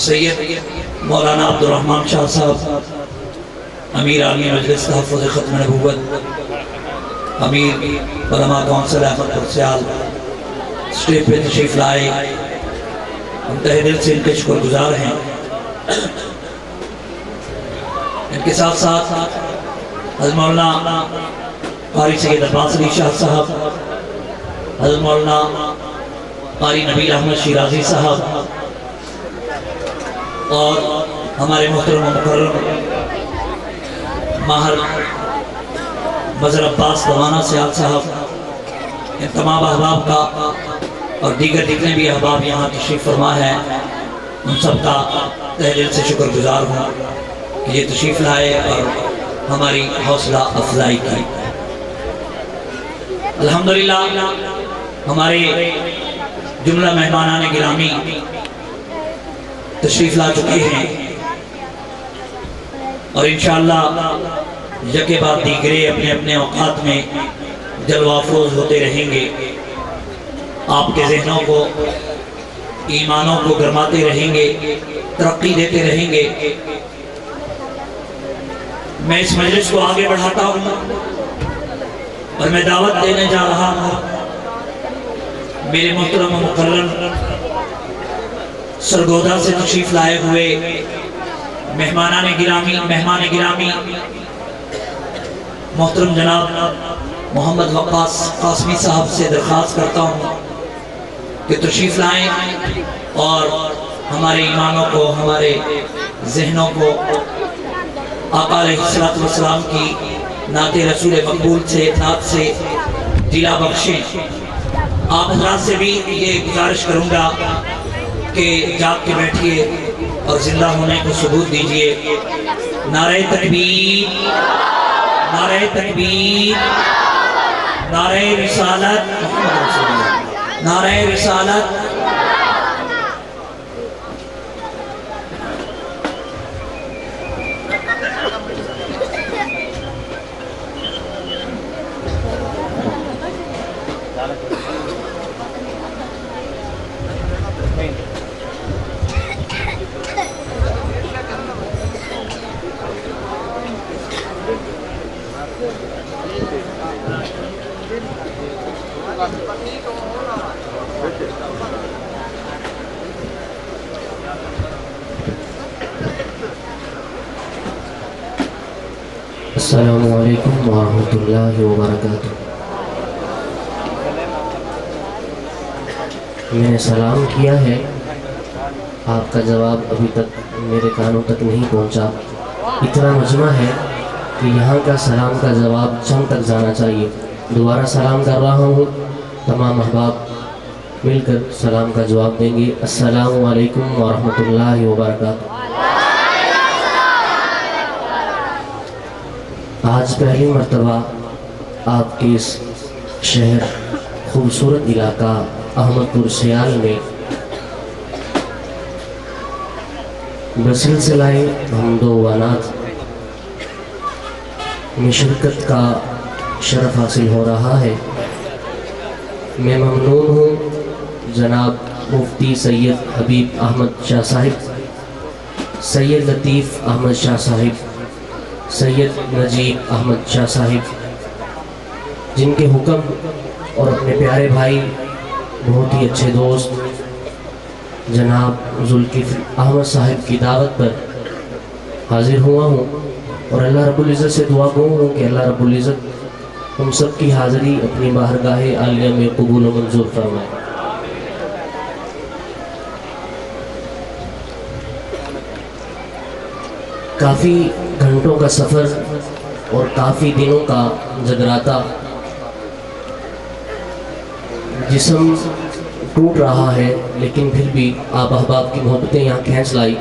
سید مولانا عبدالرحمن شاہ صاحب امیر عامی مجلس تحفظ ختم نبوت، امیر علماء کونسل احمد پرسیال اسٹیج پہ تشریف لائے، ہم تہہ دل سے ان کے شکر گزار ہیں۔ ان کے ساتھ ساتھ حضرت مولانا قاری سید عباس علی شاہ صاحب، حضرت مولانا قاری نبیل احمد شیرازی صاحب اور ہمارے محترم و مکرم ماہر مظہر عباس دوانا سیال صاحب، ان تمام احباب کا اور دیگر جتنے بھی احباب یہاں تشریف فرما ہے ان سب کا تہ دل سے شکر گزار ہوں کہ یہ تشریف لائے اور ہماری حوصلہ افزائی کی۔ الحمدللہ ہمارے جملہ مہمانان گرامی تشریف لا چکے ہیں اور انشاءاللہ یکے بعد دیگرے اپنے اپنے اوقات میں جلوہ افروز ہوتے رہیں گے، آپ کے ذہنوں کو ایمانوں کو گرماتے رہیں گے، ترقی دیتے رہیں گے۔ میں اس مجلس کو آگے بڑھاتا ہوں اور میں دعوت دینے جا رہا ہوں میرے محترم و مکرم سرگودا سے تشریف لائے ہوئے مہمان گرامی محترم جناب محمد وقاص قاسمی صاحب سے درخواست کرتا ہوں کہ تشریف لائیں اور ہمارے ایمانوں کو، ہمارے ذہنوں کو آقا علیہ السلام کی نعت رسول مقبول سے نعت سے دلا بخشیں۔ آپ حضرات سے بھی یہ گزارش کروں گا کہ جاگ کے بیٹھیے اور زندہ ہونے کو ثبوت دیجئے۔ نعرہ تکبیر، نعرہ تکبیر، نعرہ رسالت، محمد رسول اللہ، نعرہ رسالت۔ السلام علیکم ورحمۃ اللہ وبرکاتہ۔ میں نے سلام کیا ہے، آپ کا جواب ابھی تک میرے کانوں تک نہیں پہنچا۔ اتنا مجمع ہے کہ یہاں کا سلام کا جواب چند تک جانا چاہیے۔ دوبارہ سلام کر رہا ہوں، تمام احباب مل کر سلام کا جواب دیں گے۔ السلام علیکم ورحمۃ اللہ وبرکاتہ۔ آج پہلی مرتبہ آپ کے اس شہر خوبصورت علاقہ احمد پور سیال میں بسلسلہ حمد و نعت میں شرکت کا شرف حاصل ہو رہا ہے۔ میں ممنون ہوں جناب مفتی سید حبیب احمد شاہ صاحب، سید لطیف احمد شاہ صاحب، سید نجیب احمد شاہ صاحب، جن کے حکم اور اپنے پیارے بھائی بہت ہی اچھے دوست جناب ذوالکفل احمد صاحب کی دعوت پر حاضر ہوا ہوں، اور اللہ رب العزت سے دعا گو ہوں کہ اللہ رب العزت ہم سب کی حاضری اپنی بارگاہ عالیہ میں قبول و منظور فرمائے۔ کافی گھنٹوں کا سفر اور کافی دنوں کا جگراتا، جسم ٹوٹ رہا ہے لیکن پھر بھی آپ احباب کی محبتیں یہاں کھینچ لائی۔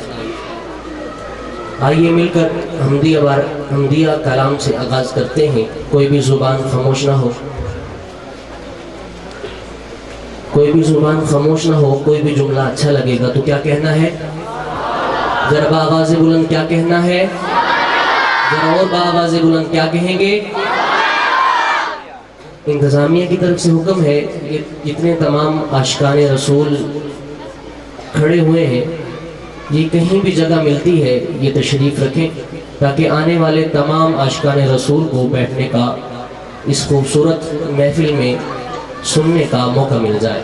آئیے مل کر حمدیہ کلام سے آغاز کرتے ہیں۔ کوئی بھی زبان خاموش نہ ہو، کوئی بھی زبان خاموش نہ ہو۔ کوئی بھی جملہ اچھا لگے گا تو کیا کہنا ہے؟ ذرا بآواز بلند کیا کہنا ہے؟ ذرا اور بآواز بلند کیا کہیں گے؟ انتظامیہ کی طرف سے حکم ہے کہ جتنے تمام عاشقان رسول کھڑے ہوئے ہیں یہ کہیں بھی جگہ ملتی ہے یہ تشریف رکھیں تاکہ آنے والے تمام عاشقان رسول کو بیٹھنے کا اس خوبصورت محفل میں سننے کا موقع مل جائے۔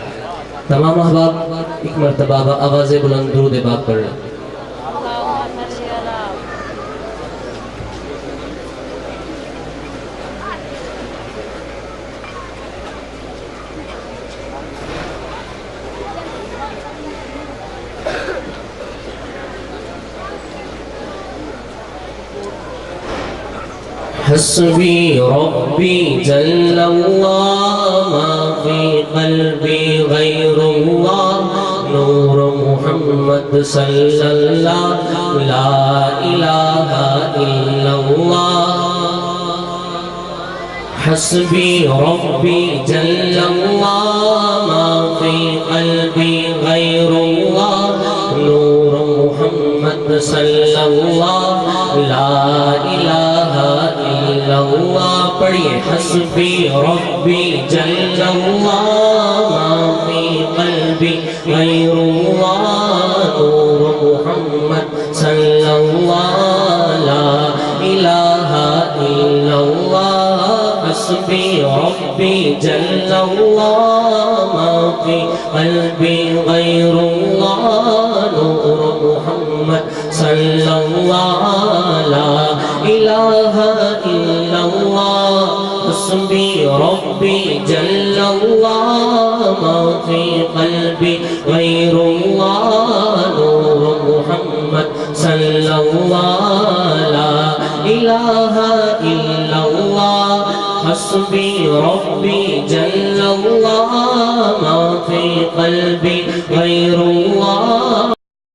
تمام احباب ایک مرتبہ آواز بلند درود پاک پڑھ لیں۔ حسبی ربی جل اللہ ما فی قلبی غیر اللہ نور محمد صلی اللہ لا الہ الا اللہ حسبی ربی جل اللہ ما فی قلبی غیر اللہ نور محمد صلی اللہ لا الہ الا اللہ پڑھئے حسبی ربی جل اللہ ما فی قلبی غیر اللہ نور محمد صلی اللہ لا الہ الا اللہ حسبی ربی جل اللہ ما فی قلبی غیر اللہ نور محمد صلی اللہ لا الہ الا اللہ حسبی ربی جل اللہ ما فی قلبی غیر اللہ نور محمد صلی اللہ لا الہ الا اللہ حسبی ربی